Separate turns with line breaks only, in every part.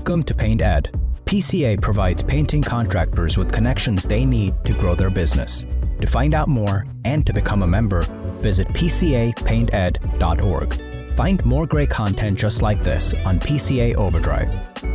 Welcome to Paint Ed. PCA provides painting contractors with connections they need to grow their business. To find out more and to become a member, visit pcapainted.org. Find more great content just like this on PCA Overdrive.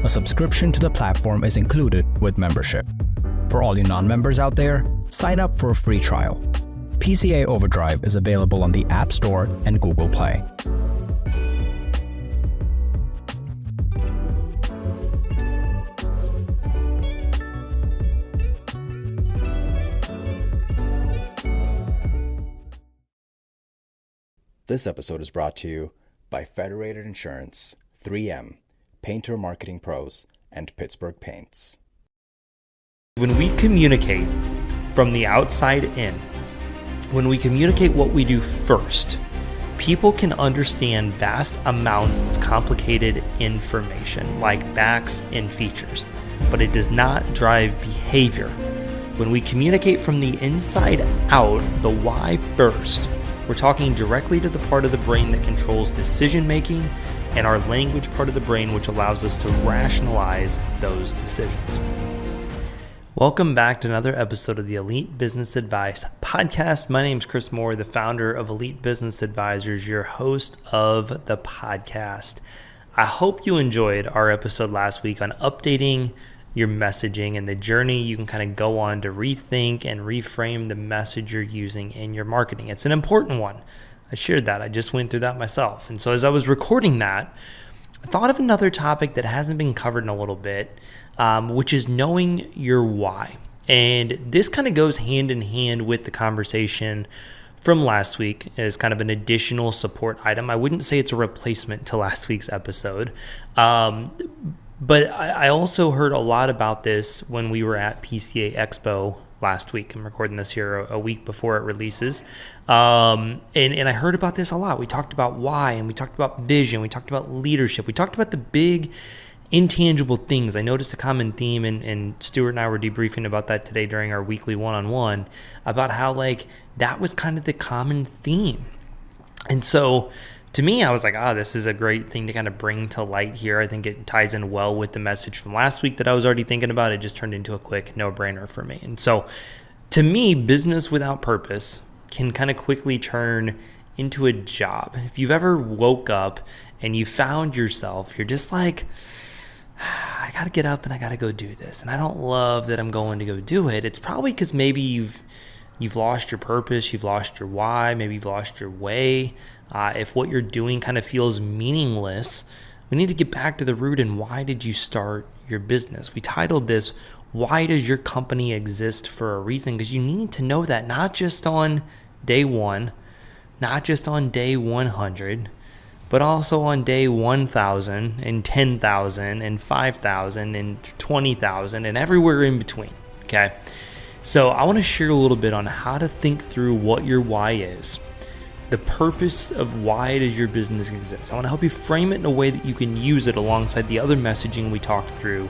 A subscription to the platform is included with membership. For all you non-members out there, sign up for a free trial. PCA Overdrive is available on the App Store and Google Play.
This episode is brought to you by Federated Insurance, 3M, Painter Marketing Pros, and Pittsburgh Paints.
When we communicate from the outside in, when we communicate what we do first, people can understand vast amounts of complicated information like backs and features, but it does not drive behavior. When we communicate from the inside out, the why first, we're talking directly to the part of the brain that controls decision making and our language part of the brain, which allows us to rationalize those decisions. Welcome back to another episode of the Elite Business Advice Podcast. My name is Chris Moore, the founder of Elite Business Advisors, your host of the podcast. I hope you enjoyed our episode last week on updating your messaging and the journey you can kind of go on to rethink and reframe the message you're using in your marketing. It's an important one. I shared that. I just went through that myself. And so as I was recording that, I thought of another topic that hasn't been covered in a little bit, which is knowing your why. And this kind of goes hand in hand with the conversation from last week as kind of an additional support item. I wouldn't say it's a replacement to last week's episode. But I also heard a lot about this when we were at PCA Expo last week. I'm recording this here a week before it releases. And I heard about this a lot. We talked about why, and we talked about vision. We talked about leadership. We talked about the big intangible things. I noticed a common theme, and Stuart and I were debriefing about that today during our weekly one-on-one, about how that was kind of the common theme. And so to me, I was like, this is a great thing to kind of bring to light here. I think it ties in well with the message from last week that I was already thinking about. It just turned into a quick no-brainer for me. And so to me, business without purpose can kind of quickly turn into a job. If you've ever woke up and you found yourself, you're just like, I got to get up and I got to go do this. And I don't love that I'm going to go do it. It's probably because maybe you've lost your purpose, you've lost your why, maybe you've lost your way. If what you're doing kind of feels meaningless, we need to get back to the root and why did you start your business? We titled this, Why Does Your Company Exist for a Reason? Because you need to know that not just on day one, not just on day 100, but also on day 1,000 and 10,000 and 5,000 and 20,000 and everywhere in between, okay? So I want to share a little bit on how to think through what your why is, the purpose of why does your business exist. I want to help you frame it in a way that you can use it alongside the other messaging we talked through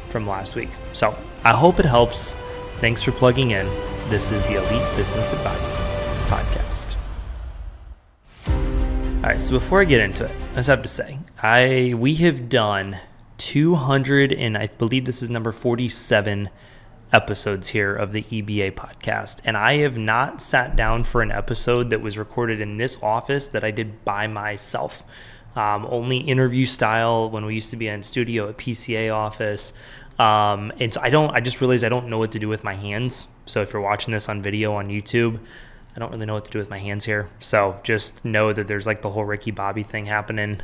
from last week. So I hope it helps. Thanks for plugging in. This is the Elite Business Advice Podcast. All right, so before I get into it, I just have to say, we have done 200, and I believe this is number 47 episodes here of the EBA podcast. And I have not sat down for an episode that was recorded in this office that I did by myself. Only interview style when we used to be in studio at PCA office. And so I just realized I don't know what to do with my hands. So if you're watching this on video on YouTube, I don't really know what to do with my hands here. So just know that there's the whole Ricky Bobby thing happening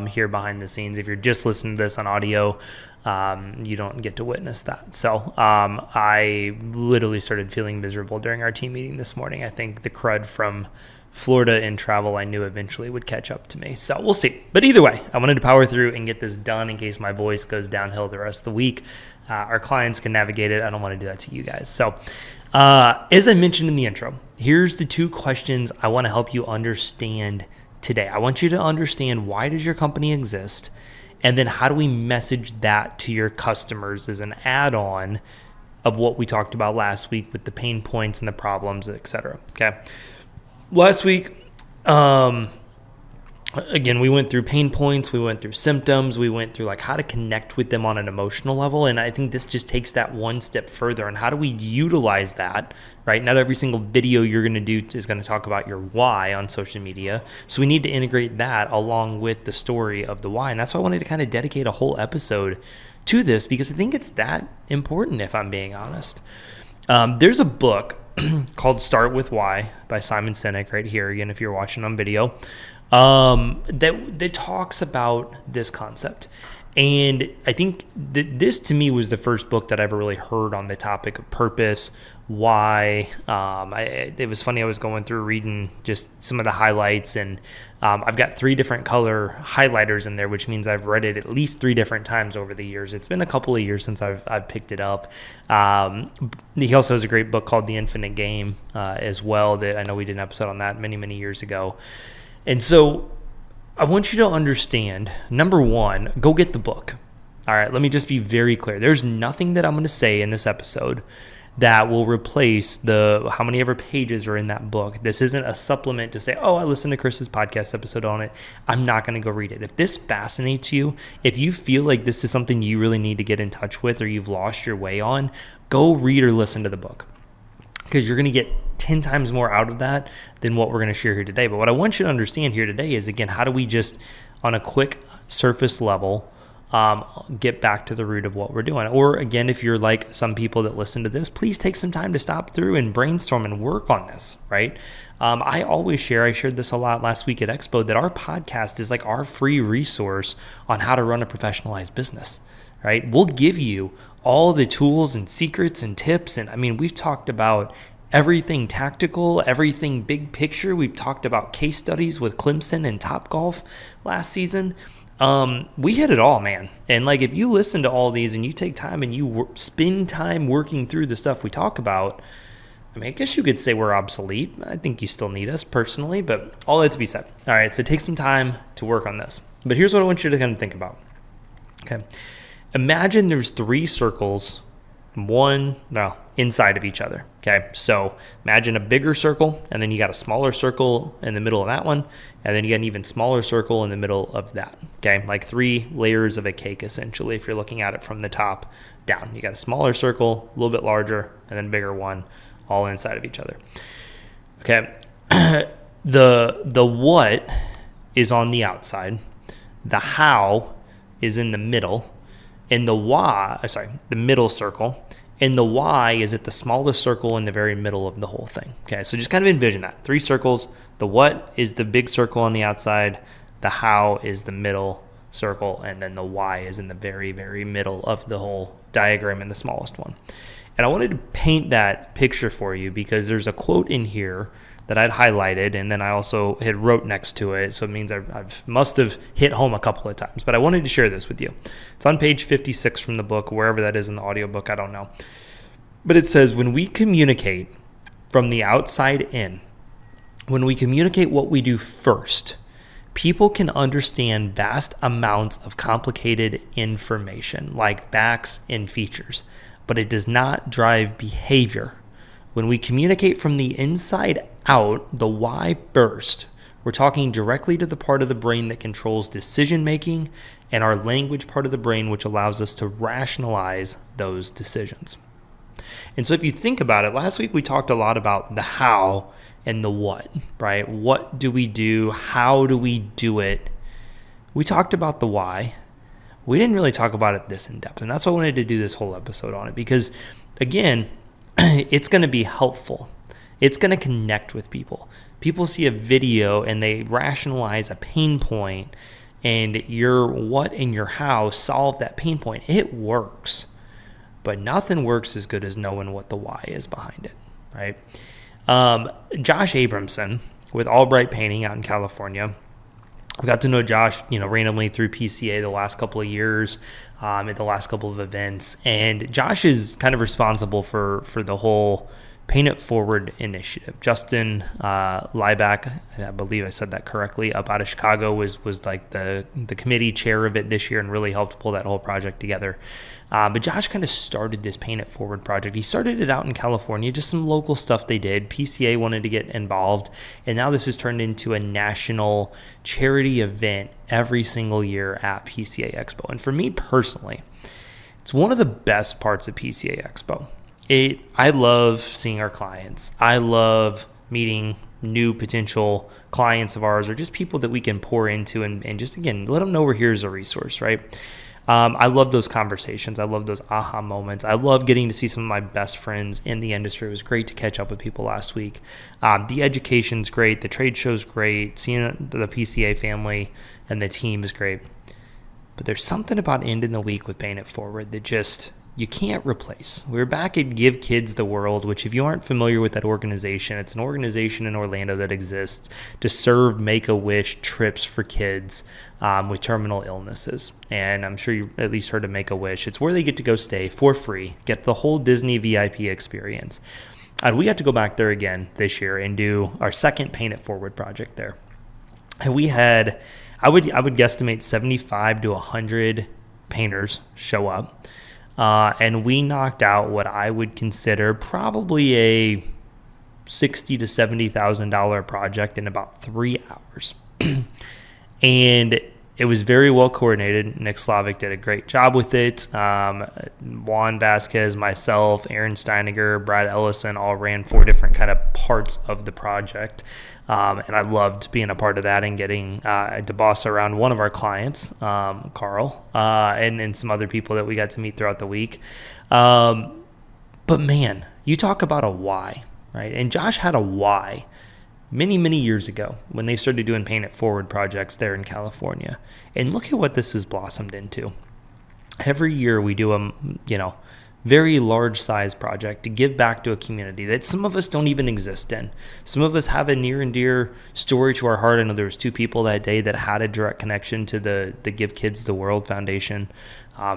here behind the scenes. If you're just listening to this on audio, you don't get to witness that. So I literally started feeling miserable during our team meeting this morning. I think the crud from Florida and travel I knew eventually would catch up to me. So we'll see. But either way, I wanted to power through and get this done in case my voice goes downhill the rest of the week. Our clients can navigate it. I don't want to do that to you guys. So as I mentioned in the intro, here's the two questions I want to help you understand today. I want you to understand, why does your company exist? And then how do we message that to your customers as an add-on of what we talked about last week with the pain points and the problems, et cetera. Okay. Last week, again, we went through pain points, we went through symptoms, we went through like how to connect with them on an emotional level. And I think this just takes that one step further. And how do we utilize that, right? Not every single video you're going to do is going to talk about your why on social media. So we need to integrate that along with the story of the why. And that's why I wanted to kind of dedicate a whole episode to this, because I think it's that important, if I'm being honest. There's a book called Start With Why by Simon Sinek right here. Again, if you're watching on video, that talks about this concept. And I think this to me was the first book that I ever really heard on the topic of purpose, why. It was funny, I was going through reading just some of the highlights, and I've got 3 different color highlighters in there, which means I've read it at least 3 different times over the years. It's been a couple of years since I've picked it up. He also has a great book called The Infinite Game as well, that I know we did an episode on that many, many years ago. And so I want you to understand, number one, go get the book. All right, let me just be very clear. There's nothing that I'm going to say in this episode that will replace how many ever pages are in that book. This isn't a supplement to say, oh, I listened to Chris's podcast episode on it. I'm not going to go read it. If this fascinates you, if you feel like this is something you really need to get in touch with or you've lost your way on, go read or listen to the book, because you're going to get 10 times more out of that than what we're going to share here today. But what I want you to understand here today is, again, how do we just, on a quick surface level, get back to the root of what we're doing? Or again, if you're like some people that listen to this, please take some time to stop through and brainstorm and work on this, right? I always share, I shared this a lot last week at Expo, that our podcast is like our free resource on how to run a professionalized business, right? We'll give you all the tools and secrets and tips. And I mean, we've talked about everything tactical, everything big picture. We've talked about case studies with Clemson and Topgolf last season. We hit it all, man. And like, if you listen to all these and you take time and you spend time working through the stuff we talk about, I mean, I guess you could say we're obsolete. I think you still need us personally, but all that to be said. All right, so take some time to work on this. But here's what I want you to kind of think about. Okay. Imagine there's 3 circles, inside of each other. Okay. So imagine a bigger circle, and then you got a smaller circle in the middle of that one. And then you got an even smaller circle in the middle of that. Okay. Like 3 layers of a cake, essentially, if you're looking at it from the top down. You got a smaller circle, a little bit larger, and then a bigger one, all inside of each other. Okay. The what is on the outside. The how is in the middle. And the middle circle, and the why is at the smallest circle in the very middle of the whole thing. Okay, so just kind of envision that. 3 circles. The what is the big circle on the outside, the how is the middle circle, and then the why is in the very, very middle of the whole diagram and the smallest one. And I wanted to paint that picture for you because there's a quote in here that I'd highlighted, and then I also had wrote next to it, so it means I must have hit home a couple of times, but I wanted to share this with you. It's on page 56 from the book, wherever that is in the audiobook, I don't know. But it says, when we communicate from the outside in, when we communicate what we do first, people can understand vast amounts of complicated information, like facts and features, but it does not drive behavior. When we communicate from the inside out, the why first, we're talking directly to the part of the brain that controls decision making and our language part of the brain, which allows us to rationalize those decisions. And so if you think about it, last week we talked a lot about the how and the what, right? What do we do? How do we do it? We talked about the why. We didn't really talk about it this in depth. And that's why I wanted to do this whole episode on it, because again, it's going to be helpful. It's going to connect with people. People see a video and they rationalize a pain point, and your what and your how solve that pain point. It works, but nothing works as good as knowing what the why is behind it, right? Josh Abramson with Albright Painting out in California. I got to know Josh, randomly through PCA the last couple of years, at the last couple of events. And Josh is kind of responsible for the whole Paint It Forward initiative. Justin Lieback, I believe I said that correctly, up out of Chicago was like the committee chair of it this year and really helped pull that whole project together. But Josh kind of started this Paint It Forward project. He started it out in California, just some local stuff they did. PCA wanted to get involved, and now this has turned into a national charity event every single year at PCA Expo. And for me personally, it's one of the best parts of PCA Expo. I love seeing our clients. I love meeting new potential clients of ours or just people that we can pour into and just, again, let them know we're here as a resource, right? I love those conversations. I love those aha moments. I love getting to see some of my best friends in the industry. It was great to catch up with people last week. The education's great. The trade show's great. Seeing the PCA family and the team is great. But there's something about ending the week with Paint It Forward that just you can't replace. We're back at Give Kids the World, which if you aren't familiar with that organization, it's an organization in Orlando that exists to serve Make-A-Wish trips for kids with terminal illnesses. And I'm sure you at least heard of Make-A-Wish. It's where they get to go stay for free, get the whole Disney VIP experience. And we got to go back there again this year and do our second Paint It Forward project there. And we had, I would guesstimate 75 to 100 painters show up. And we knocked out what I would consider probably a $60,000 to $70,000 project in about 3 hours. And it was very well coordinated. Nick Slavic did a great job with it. Juan Vasquez, myself, Aaron Steiniger, Brad Ellison all ran 4 different kind of parts of the project. And I loved being a part of that and getting to boss around one of our clients, Carl, and some other people that we got to meet throughout the week. But man, you talk about a why, right? And Josh had a why many, many years ago when they started doing Paint It Forward projects there in California. And look at what this has blossomed into. Every year we do a, very large size project to give back to a community that some of us don't even exist in. Some of us have a near and dear story to our heart. I know there was 2 people that day that had a direct connection to the Give Kids the World Foundation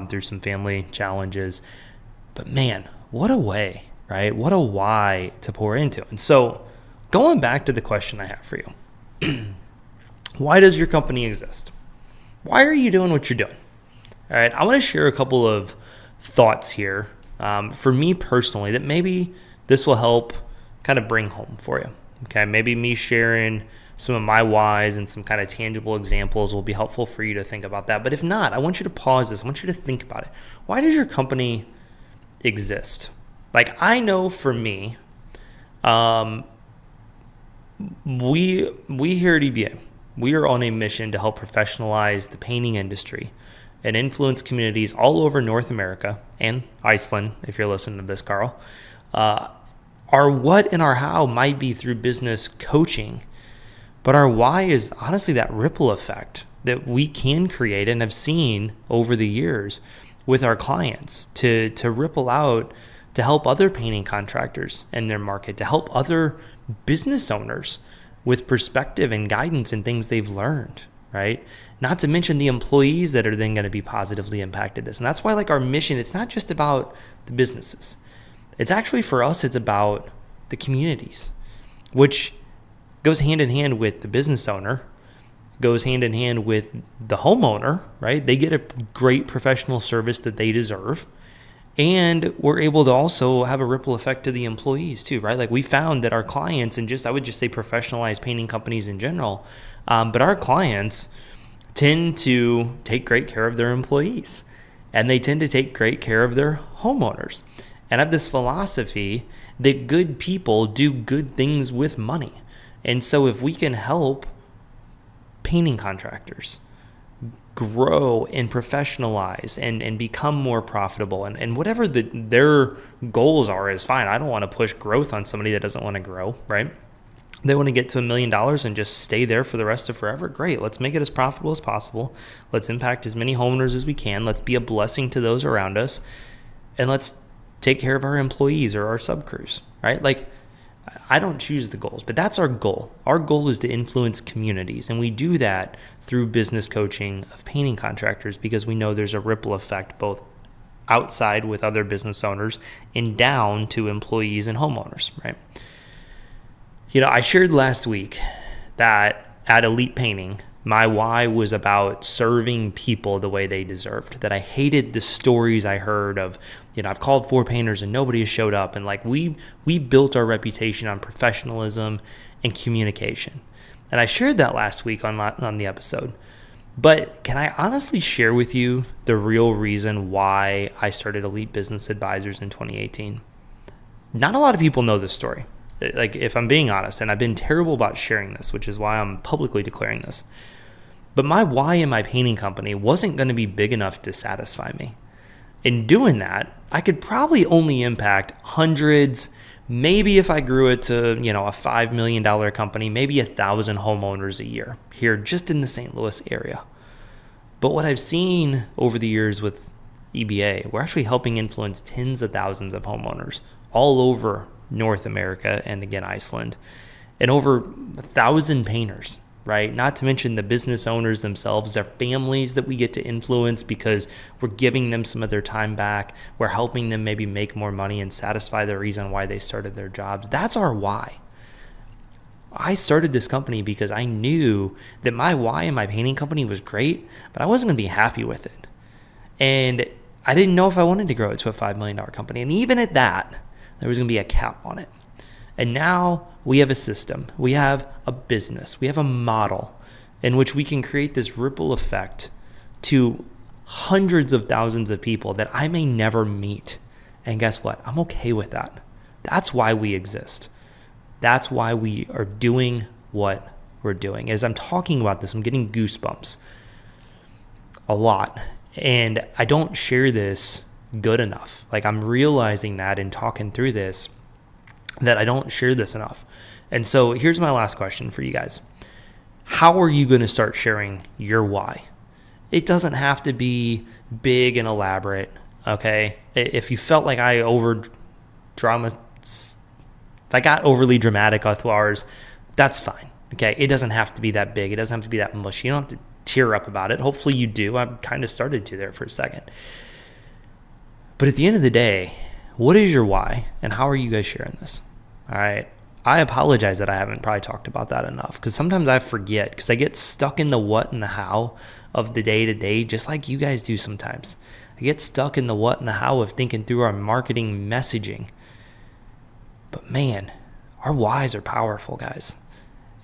through some family challenges. But man, what a way, right? What a why to pour into. And so going back to the question I have for you, why does your company exist? Why are you doing what you're doing? All right, I want to share a couple of thoughts here for me personally that maybe this will help kind of bring home for you. Okay, maybe me sharing some of my whys and some kind of tangible examples will be helpful for you to think about that. But if not, I want you to pause this. I want you to think about it. Why does your company exist? Like, I know for me, we here at EBA, we are on a mission to help professionalize the painting industry and influence communities all over North America and Iceland, if you're listening to this, Carl. Our what and our how might be through business coaching, but our why is honestly that ripple effect that we can create and have seen over the years with our clients to ripple out to help other painting contractors in their market, to help other business owners with perspective and guidance and things they've learned, right? Not to mention the employees that are then going to be positively impacted this. And that's why, like, our mission, it's not just about the businesses. It's actually, for us, it's about the communities, which goes hand in hand with the business owner, goes hand in hand with the homeowner, right? They get a great professional service that they deserve. And we're able to also have a ripple effect to the employees too, right? Like, we found that our clients, and I would just say professionalized painting companies in general, but our clients tend to take great care of their employees, and they tend to take great care of their homeowners. And I have this philosophy that good people do good things with money. And so if we can help painting contractors grow and professionalize and become more profitable, and whatever their goals are is fine. I don't want to push growth on somebody that doesn't want to grow, right? They want to get to $1 million and just stay there for the rest of forever. Great. Let's make it as profitable as possible. Let's impact as many homeowners as we can. Let's be a blessing to those around us. And let's take care of our employees or our subcrews, right? Like, I don't choose the goals, but that's our goal. Our goal is to influence communities, and we do that through business coaching of painting contractors because we know there's a ripple effect both outside with other business owners and down to employees and homeowners, right? I shared last week that at Elite Painting, my why was about serving people the way they deserved, that I hated the stories I heard of, I've called 4 painters and nobody has showed up. And like we built our reputation on professionalism and communication. And I shared that last week on the episode. But can I honestly share with you the real reason why I started Elite Business Advisors in 2018? Not a lot of people know this story. Like, if I'm being honest, and I've been terrible about sharing this, which is why I'm publicly declaring this. But my why in my painting company wasn't going to be big enough to satisfy me. In doing that, I could probably only impact hundreds, maybe if I grew it to, a $5 million company, maybe 1,000 homeowners a year here just in the St. Louis area. But what I've seen over the years with EBA, we're actually helping influence tens of thousands of homeowners all over North America and again, Iceland, and over 1,000 painters, right? Not to mention the business owners themselves, their families that we get to influence because we're giving them some of their time back. We're helping them maybe make more money and satisfy the reason why they started their jobs. That's our why. I started this company because I knew that my why in my painting company was great, but I wasn't going to be happy with it. And I didn't know if I wanted to grow it to a $5 million company. And even at that, there was going to be a cap on it. And now we have a system, we have a business, we have a model in which we can create this ripple effect to hundreds of thousands of people that I may never meet. And guess what? I'm okay with that. That's why we exist. That's why we are doing what we're doing. As I'm talking about this, I'm getting goosebumps a lot. And I don't share this good enough. Like, I'm realizing that in talking through this, that I don't share this enough. And so here's my last question for you guys. How are you going to start sharing your why? It doesn't have to be big and elaborate, okay? If you felt like if I got overly dramatic with ours, that's fine, okay? It doesn't have to be that big. It doesn't have to be that mushy. You don't have to tear up about it. Hopefully you do. I kind of started to there for a second. But at the end of the day, what is your why and how are you guys sharing this? All right. I apologize that I haven't probably talked about that enough because sometimes I forget because I get stuck in the what and the how of the day to day, just like you guys do sometimes. I get stuck in the what and the how of thinking through our marketing messaging. But man, our whys are powerful, guys.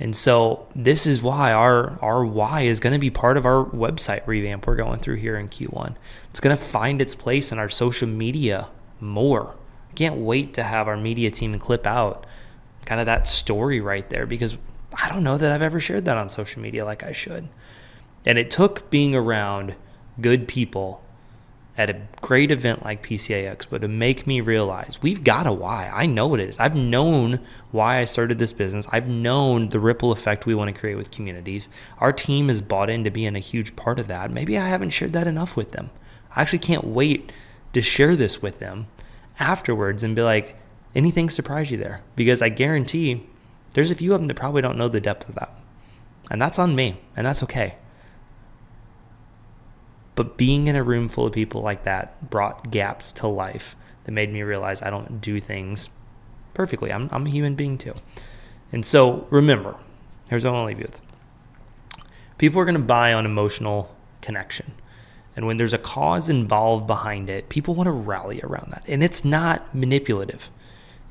And so this is why our why is going to be part of our website revamp we're going through here in Q1. It's going to find its place in our social media more. I can't wait to have our media team clip out kind of that story right there because I don't know that I've ever shared that on social media like I should. And it took being around good people at a great event like PCA Expo to make me realize we've got a why. I know what it is. I've known why I started this business. I've known the ripple effect we want to create with communities. Our team is bought into being a huge part of that. Maybe I haven't shared that enough with them. I actually can't wait to share this with them afterwards and be like, anything surprise you there? Because I guarantee there's a few of them that probably don't know the depth of that. And that's on me, and that's okay. But being in a room full of people like that brought gaps to life that made me realize I don't do things perfectly. I'm a human being too. And so remember, here's what I want to leave you with. People are going to buy on emotional connection. And when there's a cause involved behind it, people want to rally around that. And it's not manipulative.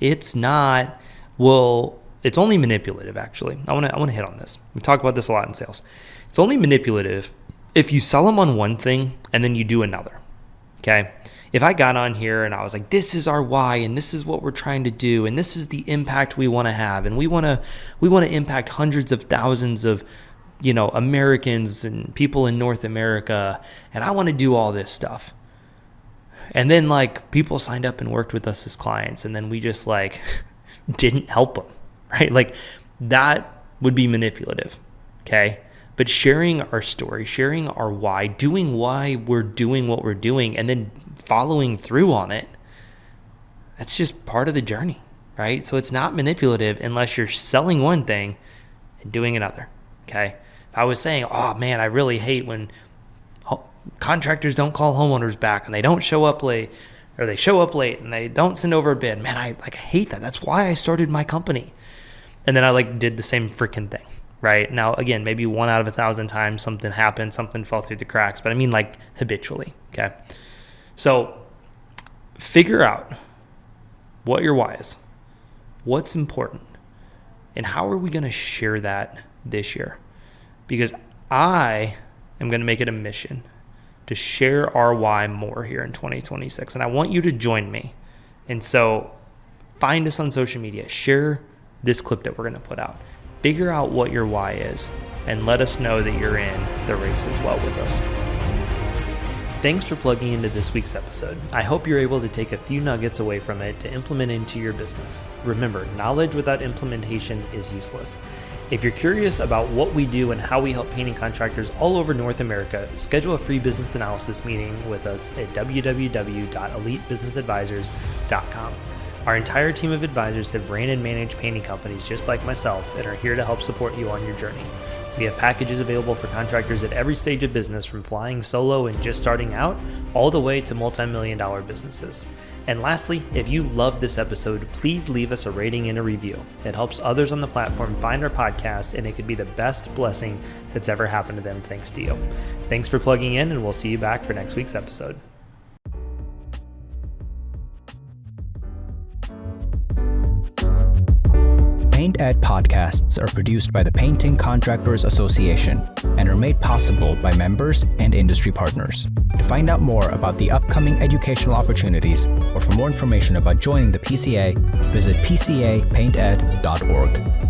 It's not, well, it's only manipulative, actually. I want to hit on this. We talk about this a lot in sales. It's only manipulative if you sell them on one thing and then you do another, okay? If I got on here and I was like, this is our why and this is what we're trying to do and this is the impact we want to have and we want to impact hundreds of thousands of, Americans and people in North America and I want to do all this stuff. And then like people signed up and worked with us as clients and then we just like didn't help them, right? Like that would be manipulative, okay? But sharing our story, sharing our why, doing why we're doing what we're doing, and then following through on it, that's just part of the journey, right? So it's not manipulative unless you're selling one thing and doing another, okay? If I was saying, oh man, I really hate when contractors don't call homeowners back and they don't show up late, or they show up late and they don't send over a bid. Man, I hate that. That's why I started my company. And then I did the same freaking thing, right? Now, again, maybe 1 out of 1,000 times something happened, something fell through the cracks, but I mean habitually, okay? So figure out what your why is, what's important, and how are we going to share that this year? Because I am going to make it a mission to share our why more here in 2026. And I want you to join me. And so find us on social media, share this clip that we're going to put out, figure out what your why is, and let us know that you're in the race as well with us. Thanks for plugging into this week's episode. I hope you're able to take a few nuggets away from it to implement into your business. Remember, knowledge without implementation is useless. If you're curious about what we do and how we help painting contractors all over North America, schedule a free business analysis meeting with us at www.elitebusinessadvisors.com. Our entire team of advisors have ran and managed painting companies just like myself and are here to help support you on your journey. We have packages available for contractors at every stage of business, from flying solo and just starting out, all the way to multi-million-dollar businesses. And lastly, if you loved this episode, please leave us a rating and a review. It helps others on the platform find our podcast, and it could be the best blessing that's ever happened to them thanks to you. Thanks for plugging in, and we'll see you back for next week's episode.
Paint Ed podcasts are produced by the Painting Contractors Association and are made possible by members and industry partners. To find out more about the upcoming educational opportunities or for more information about joining the PCA, visit pcapainted.org.